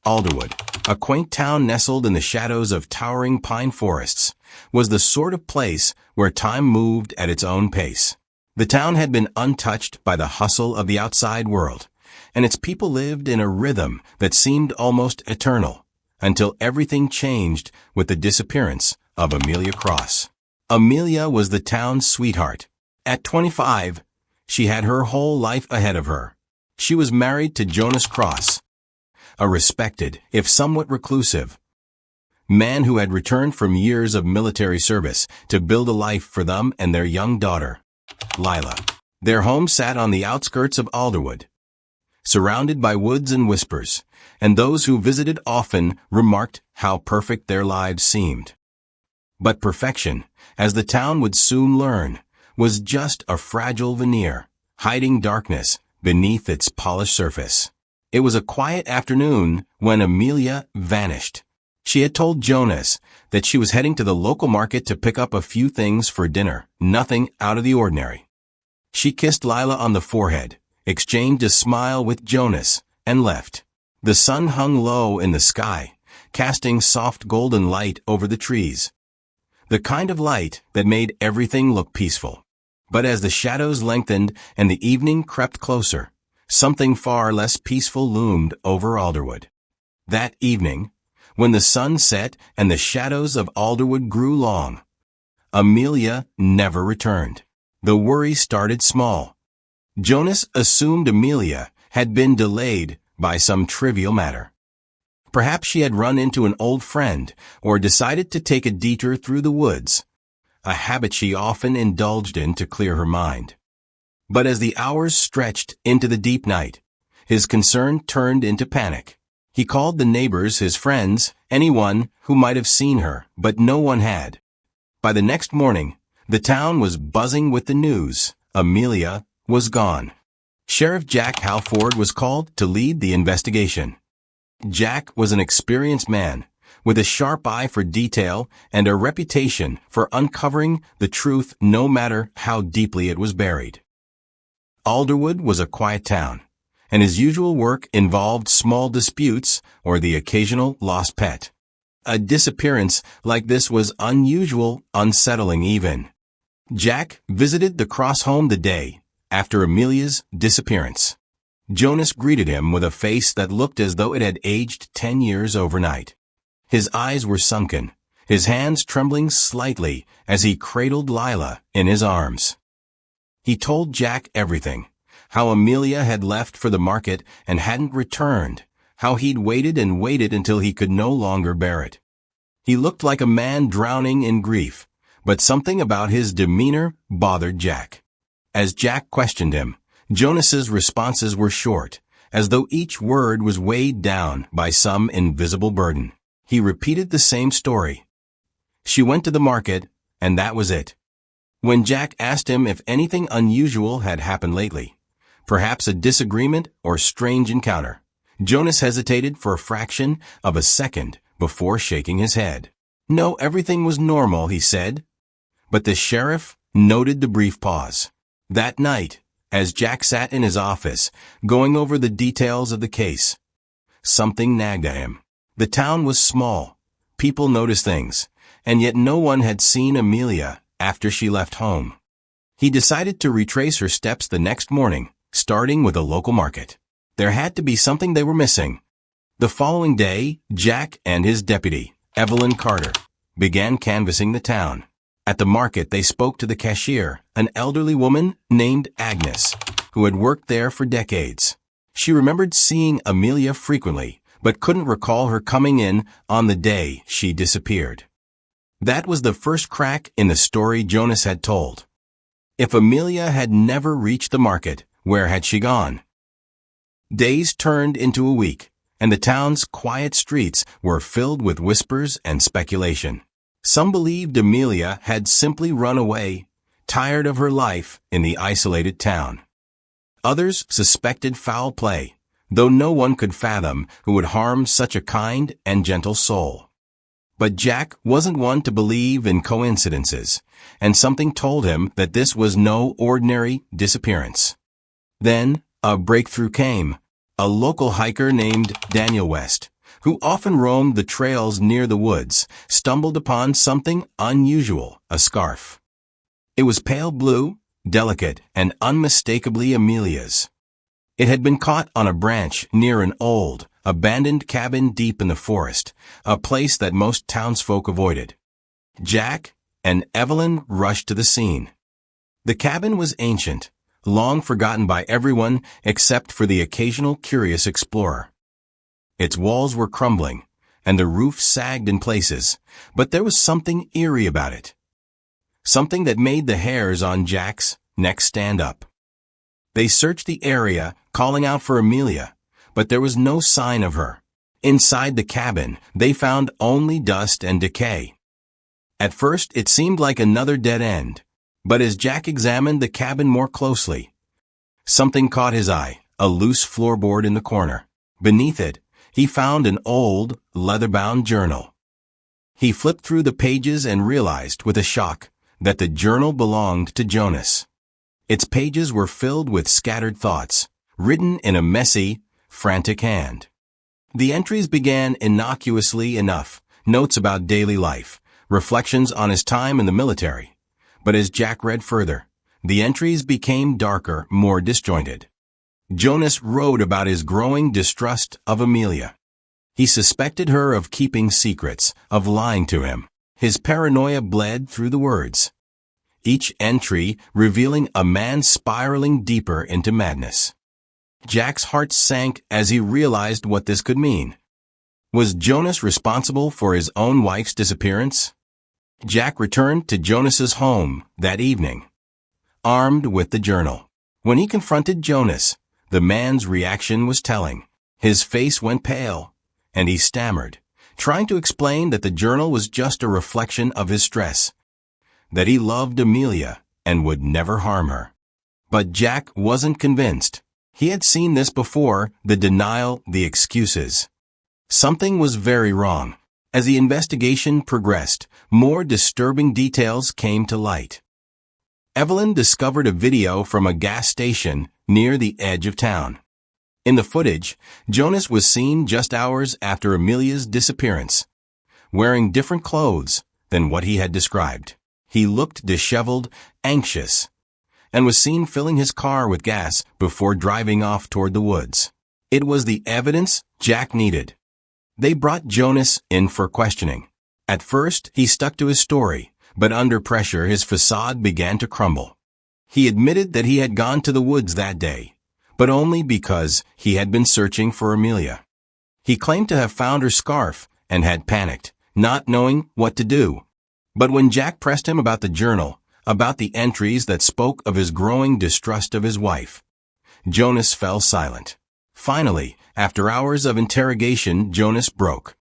Alderwood, a quaint town nestled in the shadows of towering pine forests, was the sort of place where time moved at its own pace. The town had been untouched by the hustle of the outside world, and its people lived in a rhythm that seemed almost eternal, until everything changed with the disappearance of Amelia Cross. Amelia was the town's sweetheart. At 25, she had her whole life ahead of her. She was married to Jonas Cross, a respected, if somewhat reclusive, man who had returned from years of military service to build a life for them and their young daughter, Lila. Their home sat on the outskirts of Alderwood, surrounded by woods and whispers, and those who visited often remarked how perfect their lives seemed. But perfection, as the town would soon learn, was just a fragile veneer, hiding darkness beneath its polished surface. It was a quiet afternoon when Amelia vanished. She had told Jonas that she was heading to the local market to pick up a few things for dinner, nothing out of the ordinary. She kissed Lila on the forehead, exchanged a smile with Jonas, and left. The sun hung low in the sky, casting soft golden light over the trees. The kind of light that made everything look peaceful. But as the shadows lengthened and the evening crept closer, something far less peaceful loomed over Alderwood. That evening, when the sun set and the shadows of Alderwood grew long, Amelia never returned. The worry started small. Jonas assumed Amelia had been delayed by some trivial matter. Perhaps she had run into an old friend or decided to take a detour through the woods, a habit she often indulged in to clear her mind. But as the hours stretched into the deep night, his concern turned into panic. He called the neighbors, his friends, anyone who might have seen her, but no one had. By the next morning, the town was buzzing with the news. Amelia was gone. Sheriff Jack Halford was called to lead the investigation. Jack was an experienced man, with a sharp eye for detail and a reputation for uncovering the truth no matter how deeply it was buried. Alderwood was a quiet town, and his usual work involved small disputes or the occasional lost pet. A disappearance like this was unusual, unsettling even. Jack visited the Cross home the day after Amelia's disappearance. Jonas greeted him with a face that looked as though it had aged 10 years overnight. His eyes were sunken, his hands trembling slightly as he cradled Lila in his arms. He told Jack everything, how Amelia had left for the market and hadn't returned, how he'd waited and waited until he could no longer bear it. He looked like a man drowning in grief, but something about his demeanor bothered Jack. As Jack questioned him, Jonas's responses were short, as though each word was weighed down by some invisible burden. He repeated the same story. She went to the market, and that was it. When Jack asked him if anything unusual had happened lately, perhaps a disagreement or strange encounter, Jonas hesitated for a fraction of a second before shaking his head. No, everything was normal, he said. But the sheriff noted the brief pause. That night, as Jack sat in his office, going over the details of the case, something nagged at him. The town was small, people noticed things, and yet no one had seen Amelia after she left home. He decided to retrace her steps the next morning, starting with a local market. There had to be something they were missing. The following day, Jack and his deputy, Evelyn Carter, began canvassing the town. At the market, they spoke to the cashier, an elderly woman named Agnes, who had worked there for decades. She remembered seeing Amelia frequently, but couldn't recall her coming in on the day she disappeared. That was the first crack in the story Jonas had told. If Amelia had never reached the market, where had she gone? Days turned into a week, and the town's quiet streets were filled with whispers and speculation. Some believed Amelia had simply run away, tired of her life in the isolated town. Others suspected foul play, though no one could fathom who would harm such a kind and gentle soul. But Jack wasn't one to believe in coincidences, and something told him that this was no ordinary disappearance. Then, a breakthrough came. A local hiker named Daniel West, who often roamed the trails near the woods, stumbled upon something unusual, a scarf. It was pale blue, delicate, and unmistakably Amelia's. It had been caught on a branch near an old, abandoned cabin deep in the forest, a place that most townsfolk avoided. Jack and Evelyn rushed to the scene. The cabin was ancient, long forgotten by everyone except for the occasional curious explorer. Its walls were crumbling, and the roof sagged in places, but there was something eerie about it. Something that made the hairs on Jack's neck stand up. They searched the area, calling out for Amelia, but there was no sign of her. Inside the cabin, they found only dust and decay. At first, it seemed like another dead end, but as Jack examined the cabin more closely, something caught his eye, a loose floorboard in the corner. Beneath it, he found an old, leather-bound journal. He flipped through the pages and realized, with a shock, that the journal belonged to Jonas. Its pages were filled with scattered thoughts, written in a messy, frantic hand. The entries began innocuously enough, notes about daily life, reflections on his time in the military. But as Jack read further, the entries became darker, more disjointed. Jonas wrote about his growing distrust of Amelia. He suspected her of keeping secrets, of lying to him. His paranoia bled through the words, each entry revealing a man spiraling deeper into madness. Jack's heart sank as he realized what this could mean. Was Jonas responsible for his own wife's disappearance? Jack returned to Jonas's home that evening, armed with the journal. When he confronted Jonas, the man's reaction was telling. His face went pale, and he stammered, trying to explain that the journal was just a reflection of his stress, that he loved Amelia and would never harm her. But Jack wasn't convinced. He had seen this before, the denial, the excuses. Something was very wrong. As the investigation progressed, more disturbing details came to light. Evelyn discovered a video from a gas station near the edge of town. In the footage, Jonas was seen just hours after Amelia's disappearance, wearing different clothes than what he had described. He looked disheveled, anxious, and was seen filling his car with gas before driving off toward the woods. It was the evidence Jack needed. They brought Jonas in for questioning. At first, he stuck to his story, but under pressure his facade began to crumble. He admitted that he had gone to the woods that day, but only because he had been searching for Amelia. He claimed to have found her scarf and had panicked, not knowing what to do. But when Jack pressed him about the journal, about the entries that spoke of his growing distrust of his wife, Jonas fell silent. Finally, after hours of interrogation, Jonas broke.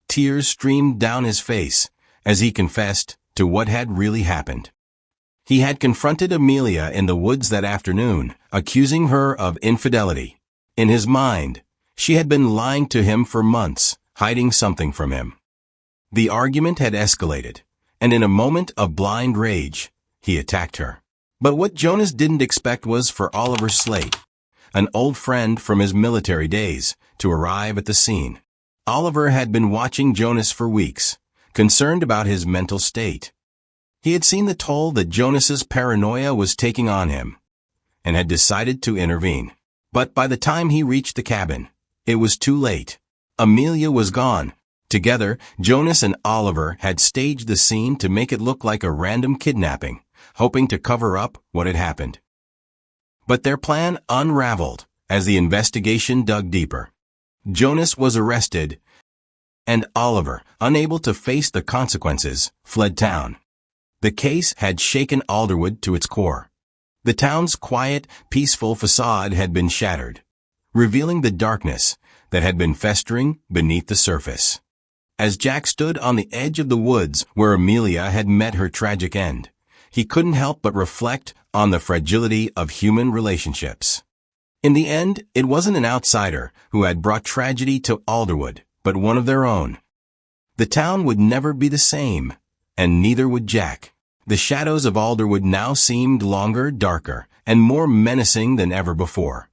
Tears streamed down his face as he confessed to what had really happened. He had confronted Amelia in the woods that afternoon, accusing her of infidelity. In his mind, she had been lying to him for months, hiding something from him. The argument had escalated, and in a moment of blind rage, he attacked her. But what Jonas didn't expect was for Oliver Slate, an old friend from his military days, to arrive at the scene. Oliver had been watching Jonas for weeks, concerned about his mental state. He had seen the toll that Jonas's paranoia was taking on him, and had decided to intervene. But by the time he reached the cabin, it was too late. Amelia was gone. Together, Jonas and Oliver had staged the scene to make it look like a random kidnapping, hoping to cover up what had happened. But their plan unraveled as the investigation dug deeper. Jonas was arrested, and Oliver, unable to face the consequences, fled town. The case had shaken Alderwood to its core. The town's quiet, peaceful facade had been shattered, revealing the darkness that had been festering beneath the surface. As Jack stood on the edge of the woods where Amelia had met her tragic end, he couldn't help but reflect on the fragility of human relationships. In the end, it wasn't an outsider who had brought tragedy to Alderwood, but one of their own. The town would never be the same, and neither would Jack. The shadows of Alderwood now seemed longer, darker, and more menacing than ever before.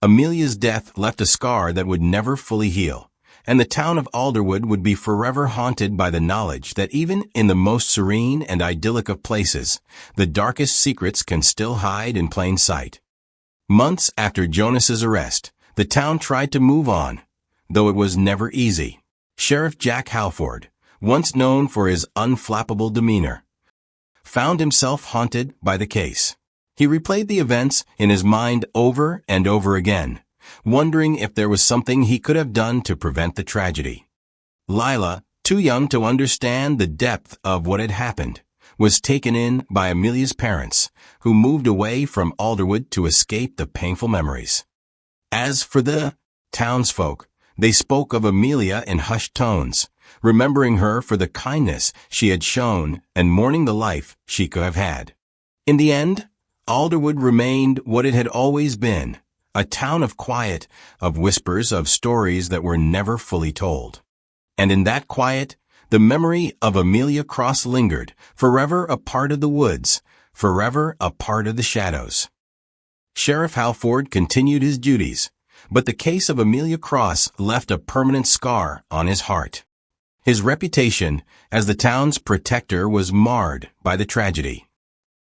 Amelia's death left a scar that would never fully heal, and the town of Alderwood would be forever haunted by the knowledge that even in the most serene and idyllic of places, the darkest secrets can still hide in plain sight. Months after Jonas's arrest, the town tried to move on, though it was never easy. Sheriff Jack Halford, once known for his unflappable demeanor, found himself haunted by the case. He replayed the events in his mind over and over again, wondering if there was something he could have done to prevent the tragedy. Lila, too young to understand the depth of what had happened, was taken in by Amelia's parents, who moved away from Alderwood to escape the painful memories. As for the townsfolk, they spoke of Amelia in hushed tones, remembering her for the kindness she had shown and mourning the life she could have had. In the end, Alderwood remained what it had always been, a town of quiet, of whispers, of stories that were never fully told. And in that quiet, the memory of Amelia Cross lingered, forever a part of the woods, forever a part of the shadows. Sheriff Halford continued his duties, but the case of Amelia Cross left a permanent scar on his heart. His reputation as the town's protector was marred by the tragedy.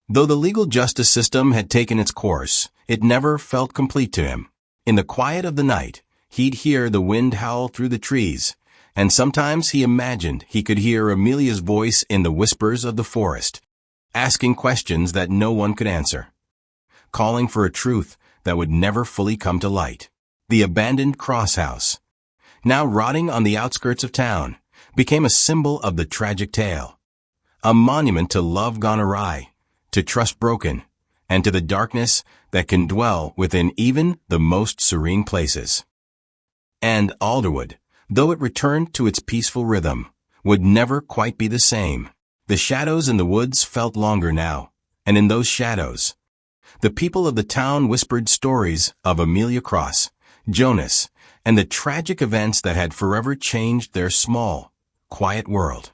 Though the legal justice system had taken its course, it never felt complete to him. In the quiet of the night, he'd hear the wind howl through the trees, and sometimes he imagined he could hear Amelia's voice in the whispers of the forest, asking questions that no one could answer, calling for a truth that would never fully come to light. The abandoned Cross House, now rotting on the outskirts of town, became a symbol of the tragic tale, a monument to love gone awry, to trust broken, and to the darkness that can dwell within even the most serene places. And Alderwood, though it returned to its peaceful rhythm, would never quite be the same. The shadows in the woods felt longer now, and in those shadows, the people of the town whispered stories of Amelia Cross, Jonas, and the tragic events that had forever changed their small, quiet world.